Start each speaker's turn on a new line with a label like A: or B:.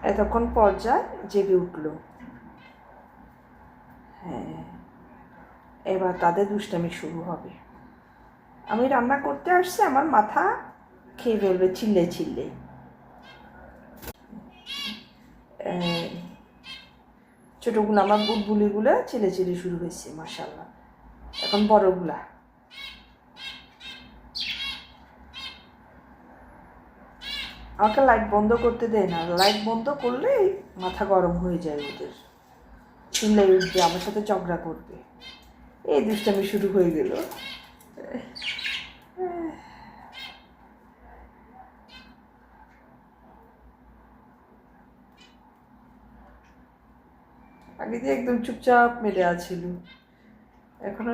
A: এতক্ষণ পর্যায়ে জেগে উঠল। হ্যাঁ, এবার তাদের দুষ্টামি শুরু হবে। আমি রান্না করতে আসছি, আমার মাথা খেয়ে ফেলবে চিল্লে চিল্লে। ছোটোগুলো আমার বুলবুলিগুলো চিলে চিলে শুরু হয়েছে, মাশাআল্লাহ। এখন বড়গুলা আমাকে লাইট বন্ধ করতে দেয় না। লাইট বন্ধ করলেই মাথা গরম হয়ে যায় ওদের, চিল্লাই উঠবে, আমার সাথে ঝগড়া করবে। এই দুষ্টামি শুরু হয়ে গেল। আগে দিয়ে একদম চুপচাপ মেরে আছিল, এখন